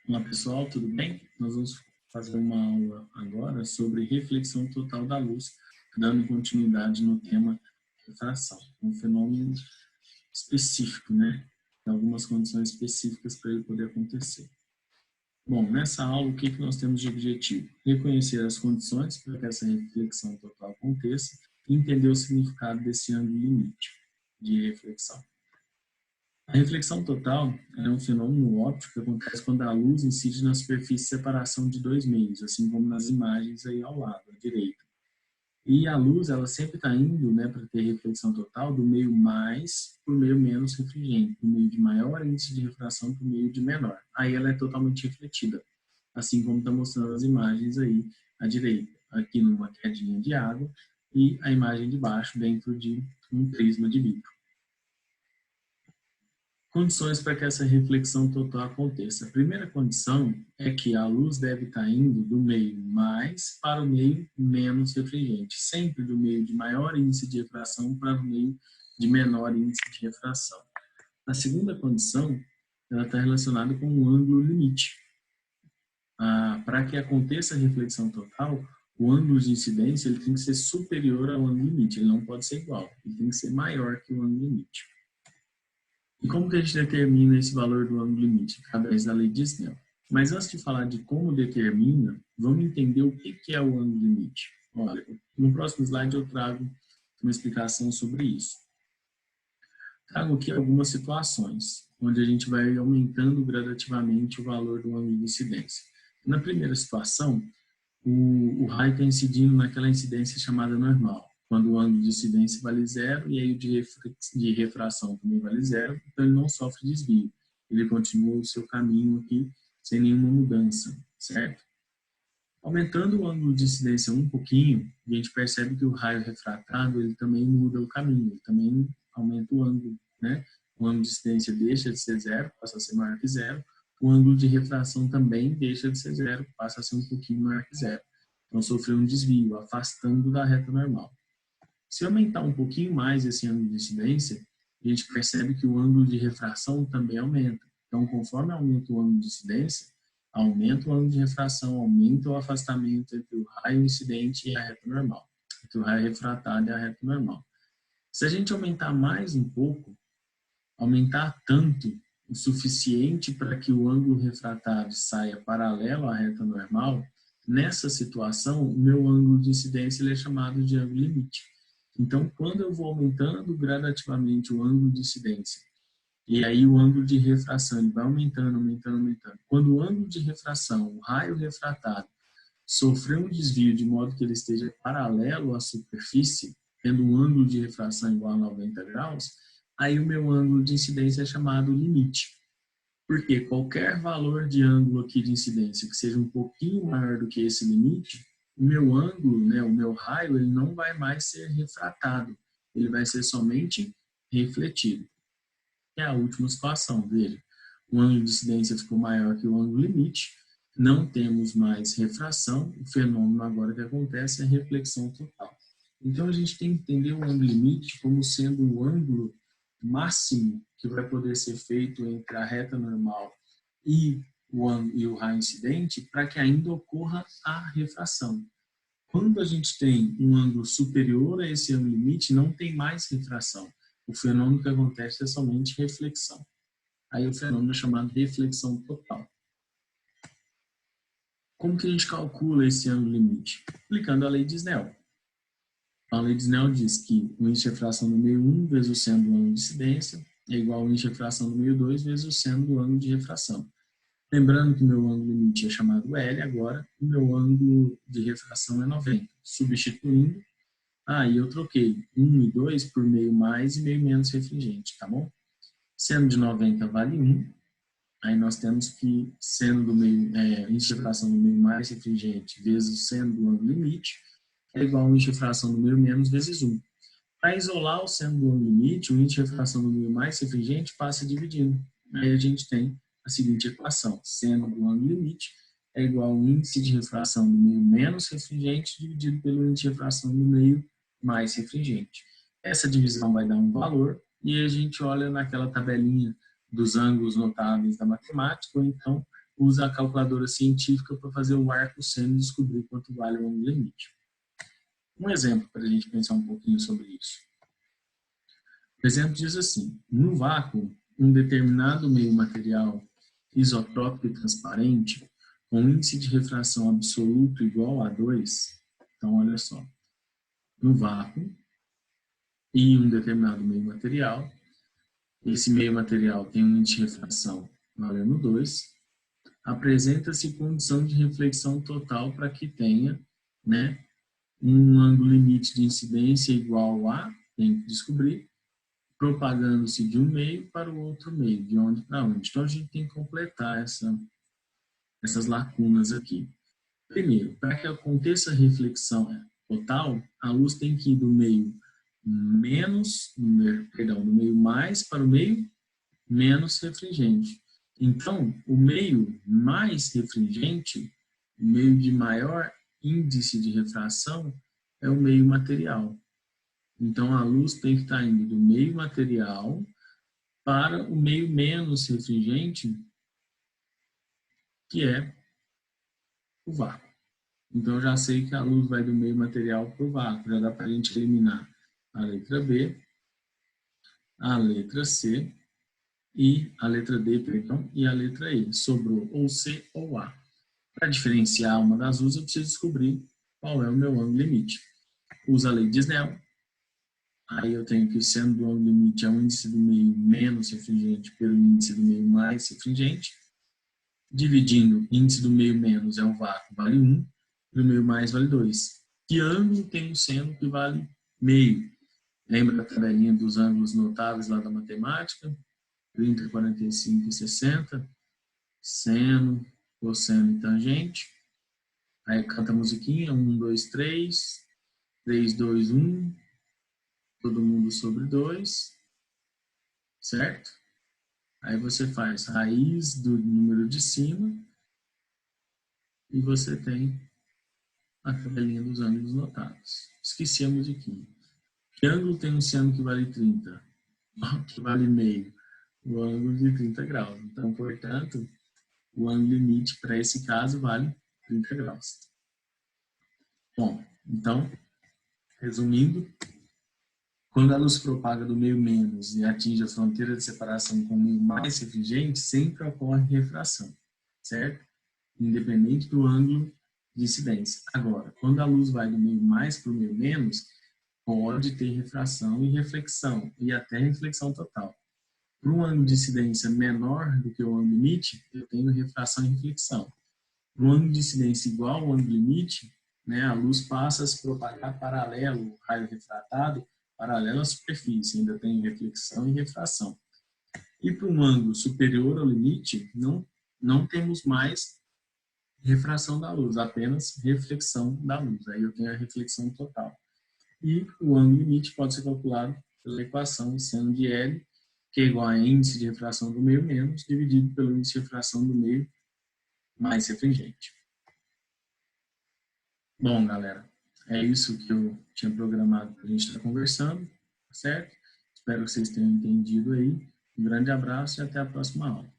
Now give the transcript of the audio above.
Olá pessoal, tudo bem? Nós vamos fazer uma aula agora sobre reflexão total da luz, dando continuidade no tema refração, um fenômeno específico, né? Algumas condições específicas para ele poder acontecer. Bom, nessa aula, o que nós temos de objetivo? Reconhecer as condições para que essa reflexão total aconteça e entender o significado desse ângulo limite de reflexão. A reflexão total é um fenômeno óptico que acontece quando a luz incide na superfície de separação de dois meios, assim como nas imagens aí ao lado, à direita. E a luz, ela sempre está indo, né, para ter reflexão total, do meio mais para o meio menos refringente, do meio de maior índice de refração para o meio de menor. Aí ela é totalmente refletida, assim como está mostrando as imagens aí à direita, aqui numa quedinha de água e a imagem de baixo dentro de um prisma de vidro. Condições para que essa reflexão total aconteça. A primeira condição é que a luz deve estar indo do meio mais para o meio menos refringente, sempre do meio de maior índice de refração para o meio de menor índice de refração. A segunda condição, ela está relacionada com o ângulo limite. Para que aconteça a reflexão total, o ângulo de incidência ele tem que ser superior ao ângulo limite, ele não pode ser igual, ele tem que ser maior que o ângulo limite. E como que a gente determina esse valor do ângulo limite? Através da lei de Snell. Mas antes de falar de como determina, vamos entender o que é o ângulo limite. Olha, no próximo slide eu trago uma explicação sobre isso. Trago aqui algumas situações, onde a gente vai aumentando gradativamente o valor do ângulo de incidência. Na primeira situação, o raio está incidindo naquela incidência chamada normal, quando o ângulo de incidência vale zero e aí o de refração também vale zero, então ele não sofre desvio. Ele continua o seu caminho aqui sem nenhuma mudança, certo? Aumentando o ângulo de incidência um pouquinho, a gente percebe que o raio refratado ele também muda o caminho, ele também aumenta o ângulo, né? O ângulo de incidência deixa de ser zero, passa a ser maior que zero. O ângulo de refração também deixa de ser zero, passa a ser um pouquinho maior que zero. Então, sofreu um desvio, afastando da reta normal. Se aumentar um pouquinho mais esse ângulo de incidência, a gente percebe que o ângulo de refração também aumenta. Então, conforme aumenta o ângulo de incidência, aumenta o ângulo de refração, aumenta o afastamento entre o raio incidente e a reta normal, entre o raio refratado e a reta normal. Se a gente aumentar mais um pouco, aumentar tanto o suficiente para que o ângulo refratado saia paralelo à reta normal, nessa situação, o meu ângulo de incidência ele é chamado de ângulo limite. Então, quando eu vou aumentando gradativamente o ângulo de incidência, e aí o ângulo de refração ele vai aumentando, aumentando, aumentando. Quando o ângulo de refração, o raio refratado, sofreu um desvio de modo que ele esteja paralelo à superfície, tendo um ângulo de refração igual a 90 graus, aí o meu ângulo de incidência é chamado limite. Porque qualquer valor de ângulo aqui de incidência que seja um pouquinho maior do que esse limite, o meu ângulo, né, o meu raio, ele não vai mais ser refratado, ele vai ser somente refletido. É a última situação, veja, o ângulo de incidência ficou maior que o ângulo limite, não temos mais refração, o fenômeno agora que acontece é reflexão total. Então a gente tem que entender o ângulo limite como sendo o ângulo máximo que vai poder ser feito entre a reta normal e o raio incidente para que ainda ocorra a refração. Quando a gente tem um ângulo superior a esse ângulo limite, não tem mais refração. O fenômeno que acontece é somente reflexão. Aí o fenômeno é chamado reflexão total. Como que a gente calcula esse ângulo limite? Aplicando a lei de Snell. A lei de Snell diz que o índice de refração do meio 1 vezes o seno do ângulo de incidência é igual ao índice de refração do meio 2 vezes o seno do ângulo de refração. Lembrando que o meu ângulo limite é chamado L agora, o meu ângulo de refração é 90. Substituindo, aí eu troquei 1 e 2 por meio mais e meio menos refringente, tá bom? Seno de 90 vale 1, aí nós temos que seno do meio, índice de refração do meio mais refringente vezes o seno do ângulo limite é igual ao índice de refração do meio menos vezes 1. Para isolar o seno do ângulo limite, o índice de refração do meio mais refringente passa dividindo. Aí a gente tem a seguinte equação: seno do ângulo limite é igual ao índice de refração do meio menos refringente dividido pelo índice de refração do meio mais refringente. Essa divisão vai dar um valor e a gente olha naquela tabelinha dos ângulos notáveis da matemática, ou então usa a calculadora científica para fazer o arco seno e descobrir quanto vale o ângulo limite. Um exemplo para a gente pensar um pouquinho sobre isso. O exemplo diz assim: no vácuo, um determinado meio material isotrópico e transparente, com índice de refração absoluto igual a 2, então olha só, no vácuo, em um determinado meio material, esse meio material tem um índice de refração valendo 2, apresenta-se condição de reflexão total para que tenha, né, um ângulo limite de incidência igual a, tem que descobrir, propagando-se de um meio para o outro meio, de onde para onde. Então, a gente tem que completar essas lacunas aqui. Primeiro, para que aconteça a reflexão total, a luz tem que ir do meio do meio mais para o meio menos refringente. Então, o meio mais refringente, o meio de maior índice de refração, é o meio material. Então, a luz tem que estar indo do meio material para o meio menos refringente, que é o vácuo. Então, eu já sei que a luz vai do meio material para o vácuo. Já dá para a gente eliminar a letra B, a letra C, e a letra D, perdão, e a letra E. Sobrou ou C ou A. Para diferenciar uma das duas, eu preciso descobrir qual é o meu ângulo limite. Usa a lei de Snell. Aí eu tenho que o seno do ângulo limite é o índice do meio menos refringente pelo índice do meio mais refringente. Dividindo, índice do meio menos é o vácuo, vale 1, e o meio mais vale 2. Que ângulo tem o seno que vale meio? Lembra da tabelinha dos ângulos notáveis lá da matemática? 30, 45 e 60. Seno, cosseno e tangente. Aí canta a musiquinha, 1, 2, 3, 3, 2, 1, todo mundo sobre 2, certo? Aí você faz raiz do número de cima e você tem a tabelinha dos ângulos notáveis. Esqueci a musiquinha. Que ângulo tem um seno que vale 30? Que vale meio? O ângulo de 30 graus. Então, portanto, o ângulo limite para esse caso vale 30 graus. Bom, então, resumindo, quando a luz propaga do meio menos e atinge a fronteira de separação com o meio mais refringente, sempre ocorre refração, certo? Independente do ângulo de incidência. Agora, quando a luz vai do meio mais para o meio menos, pode ter refração e reflexão, e até reflexão total. Para um ângulo de incidência menor do que o ângulo limite, eu tenho refração e reflexão. Para um ângulo de incidência igual ao ângulo limite, né, a luz passa a se propagar paralelo, o raio refratado, paralelo à superfície, ainda tem reflexão e refração. E para um ângulo superior ao limite, não temos mais refração da luz, apenas reflexão da luz. Aí eu tenho a reflexão total. E o ângulo limite pode ser calculado pela equação seno de L, que é igual a índice de refração do meio menos, dividido pelo índice de refração do meio mais refringente. Bom, galera, é isso que eu tinha programado para a gente estar conversando, certo? Espero que vocês tenham entendido aí. Um grande abraço e até a próxima aula.